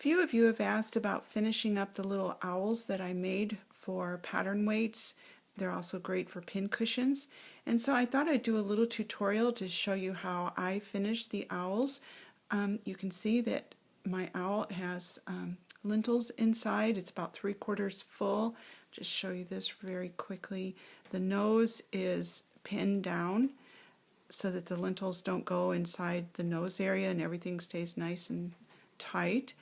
few of you have asked about finishing up the little owls that I made for pattern weights. They're also great for pin cushions. And so I thought I'd do a little tutorial to show you how I finish the owls. You can see that my owl has lintels inside. It's about 3/4 full. Just show you this very quickly. The nose is pinned down so that the lintels don't go inside the nose area and everything stays nice and tight.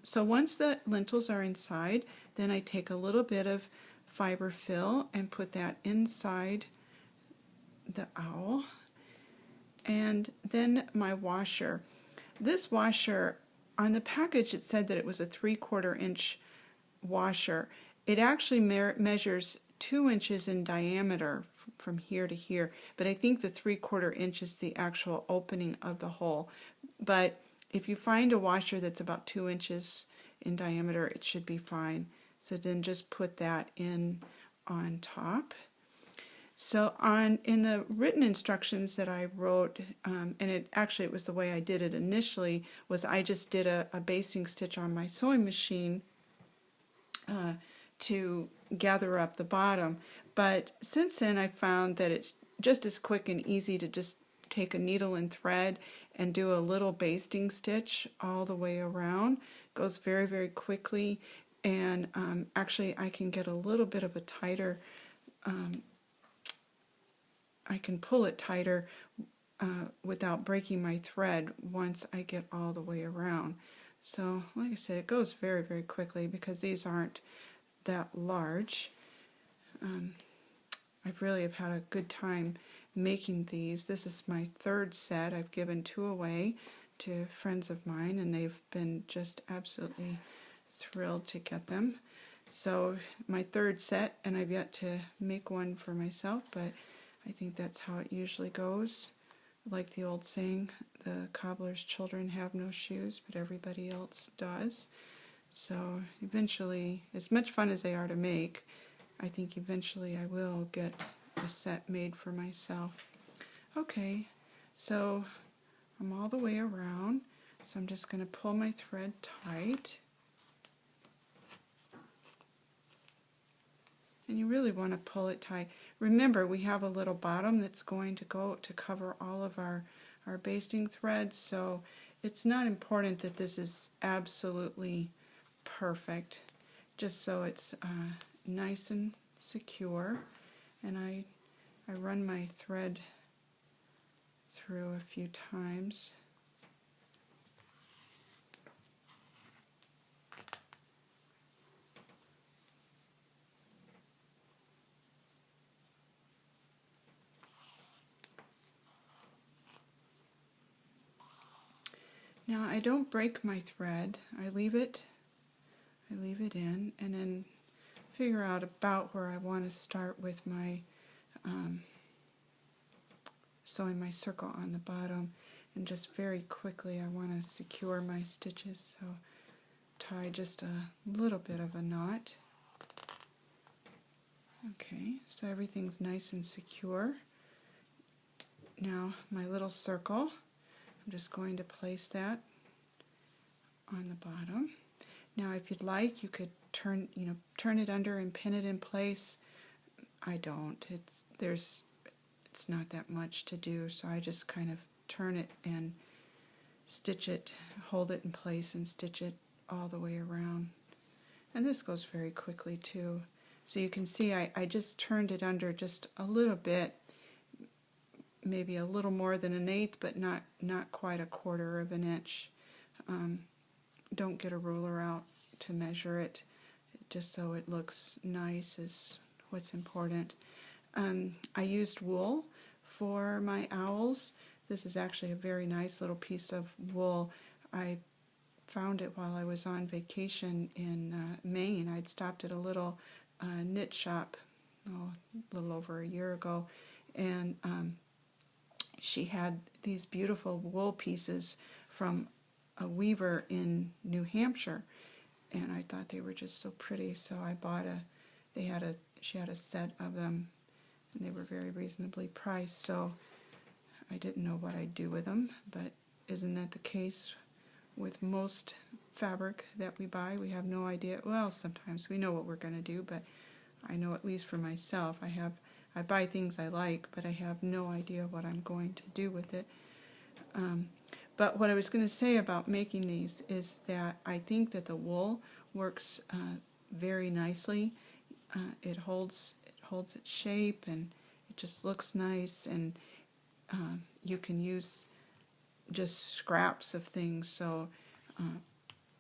So once the lintels are inside, then I take a little bit of fiber fill and put that inside the owl. And then my washer. This washer, on the package it said that it was a 3/4 inch washer. It actually measures 2 inches in diameter from here to here, but I think the 3/4 inch is the actual opening of the hole. But if you find a washer that's about 2 inches in diameter, it should be fine. So then just put that in on top. So in the written instructions that I wrote, and it was the way I did it initially, was I just did a basting stitch on my sewing machine to gather up the bottom. But since then I found that it's just as quick and easy to just take a needle and thread and do a little basting stitch all the way around. It goes very, very quickly, and actually I can get a little bit of a tighter, I can pull it tighter without breaking my thread once I get all the way around. So like I said, it goes very, very quickly because these aren't that large. I really have had a good time making these. This is my third set. I've given 2 away to friends of mine, and they've been just absolutely thrilled to get them. So my third set, and I've yet to make one for myself, but I think that's how it usually goes. Like the old saying, the cobbler's children have no shoes, but everybody else does. So eventually, as much fun as they are to make, I think eventually I will get a set made for myself. Okay, so I'm all the way around, so I'm just going to pull my thread tight. And you really want to pull it tight. Remember, we have a little bottom that's going to go to cover all of our basting threads, so it's not important that this is absolutely perfect, just so it's nice and secure. And I run my thread through a few times. Now I don't break my thread. I leave it in, and then figure out about where I want to start with my sewing my circle on the bottom, and just very quickly I want to secure my stitches, so tie just a little bit of a knot. Okay, so everything's nice and secure. Now my little circle, I'm just going to place that on the bottom. Now if you'd like, you could turn it under and pin it in place. I don't. It's not that much to do, so I just kind of turn it and stitch it, hold it in place and stitch it all the way around. And this goes very quickly too. So you can see I just turned it under just a little bit, maybe a little more than 1/8, but not quite 1/4 of an inch. Don't get a ruler out to measure it, just so it looks nice is what's important. I used wool for my owls. This is actually a very nice little piece of wool. I found it while I was on vacation in Maine. I'd stopped at a little knit shop a little over a year ago, and she had these beautiful wool pieces from a weaver in New Hampshire, and I thought they were just so pretty, so I bought she had a set of them, and they were very reasonably priced, so I didn't know what I'd do with them, but isn't that the case with most fabric that we buy. We have no idea. Well, sometimes we know what we're going to do, but I know, at least for myself, I buy things I like, but I have no idea what I'm going to do with it. But what I was going to say about making these is that I think that the wool works very nicely. It holds its shape, and it just looks nice, and you can use just scraps of things, so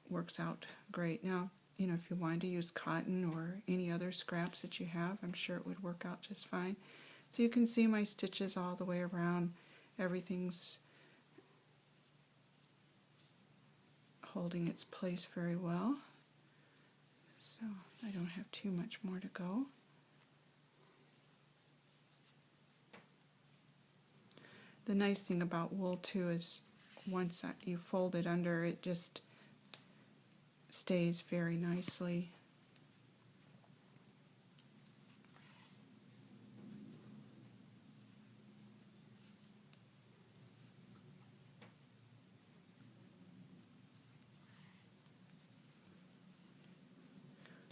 works out great. Now, if you wanted to use cotton or any other scraps that you have, I'm sure it would work out just fine. So you can see my stitches all the way around. Everything's holding its place very well. So I don't have too much more to go. The nice thing about wool too is once you fold it under, it just stays very nicely.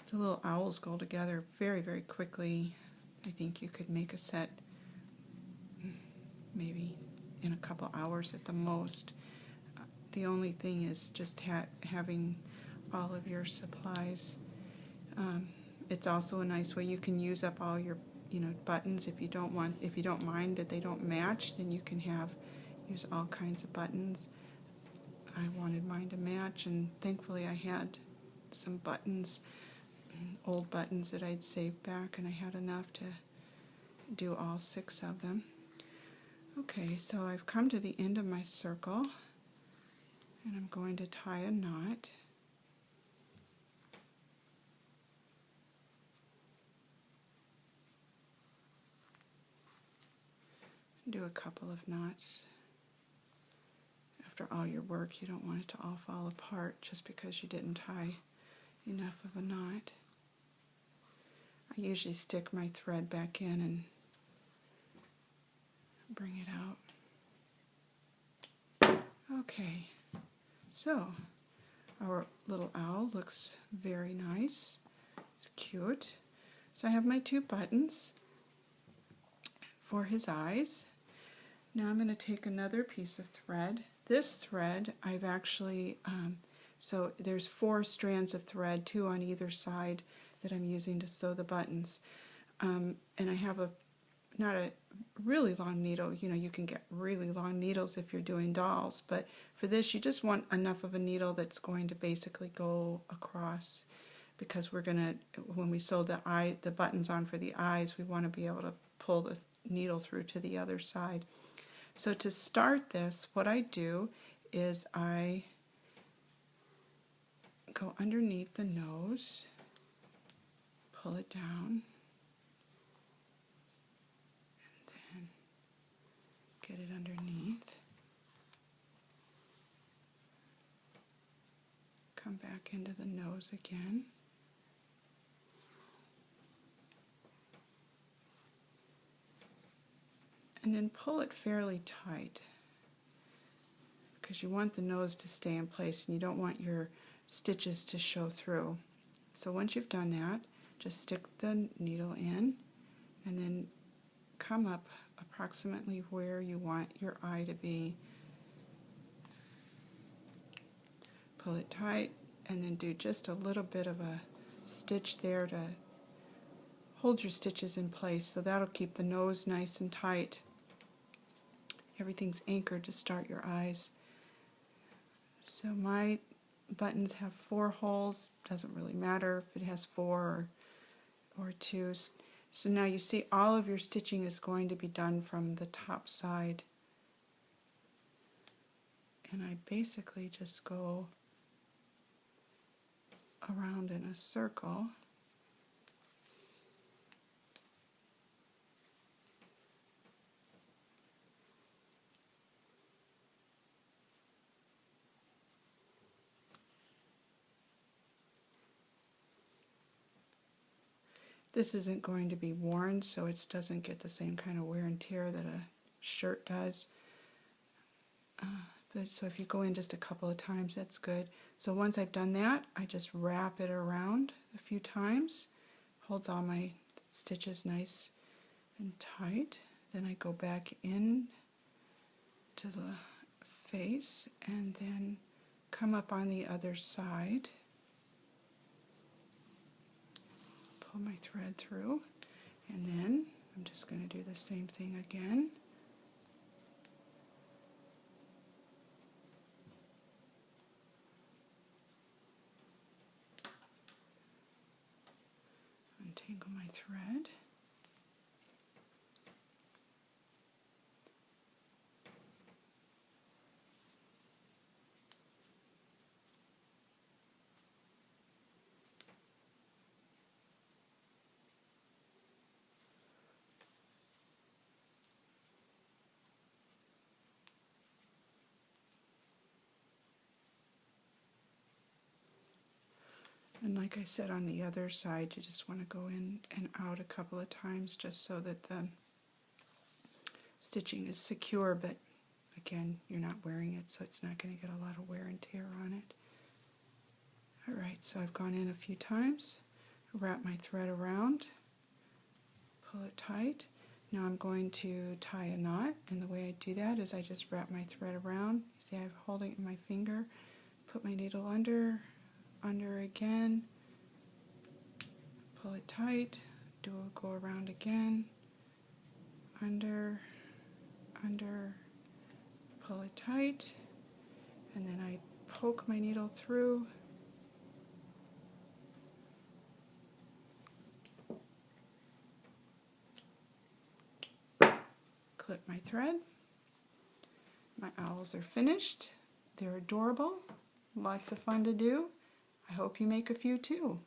The little owls go together very, very quickly. I think you could make a set maybe in a couple hours at the most. The only thing is just having all of your supplies. It's also a nice way you can use up all your buttons. If you don't mind that they don't match, then you can use all kinds of buttons. I wanted mine to match, and thankfully I had some buttons, old buttons that I'd saved back, and I had enough to do all 6 of them. Okay, so I've come to the end of my circle, and I'm going to tie a knot. Do a couple of knots. After all your work, you don't want it to all fall apart just because you didn't tie enough of a knot. I usually stick my thread back in and bring it out. Okay, so our little owl looks very nice. It's cute. So I have my 2 buttons for his eyes. Now I'm going to take another piece of thread. This thread I've actually, so there's 4 strands of thread, 2 on either side, that I'm using to sew the buttons. And I have not a really long needle. You can get really long needles if you're doing dolls, but for this you just want enough of a needle that's going to basically go across, because we're going to, when we sew the buttons on for the eyes, we want to be able to pull the needle through to the other side. So to start this, what I do is I go underneath the nose, pull it down, and then get it underneath. Come back into the nose again. And then pull it fairly tight, because you want the nose to stay in place and you don't want your stitches to show through. So once you've done that, just stick the needle in and then come up approximately where you want your eye to be. Pull it tight and then do just a little bit of a stitch there to hold your stitches in place. So that'll keep the nose nice and tight. Everything's anchored to start your eyes. So my buttons have 4 holes. Doesn't really matter if it has 4 or 2. So now you see all of your stitching is going to be done from the top side. And I basically just go around in a circle. This isn't going to be worn, so it doesn't get the same kind of wear and tear that a shirt does. But so if you go in just a couple of times, that's good. So once I've done that, I just wrap it around a few times. Holds all my stitches nice and tight. Then I go back in to the face and then come up on the other side. Pull my thread through, and then I'm just going to do the same thing again. Untangle my thread. And like I said, on the other side, you just want to go in and out a couple of times just so that the stitching is secure, but again, you're not wearing it, so it's not going to get a lot of wear and tear on it. Alright, so I've gone in a few times, wrap my thread around, pull it tight. Now I'm going to tie a knot, and the way I do that is I just wrap my thread around. You see I'm holding it in my finger, put my needle under again, pull it tight, go around again, under, pull it tight, and then I poke my needle through, clip my thread. My owls are finished. They're adorable, lots of fun to do. I hope you make a few too.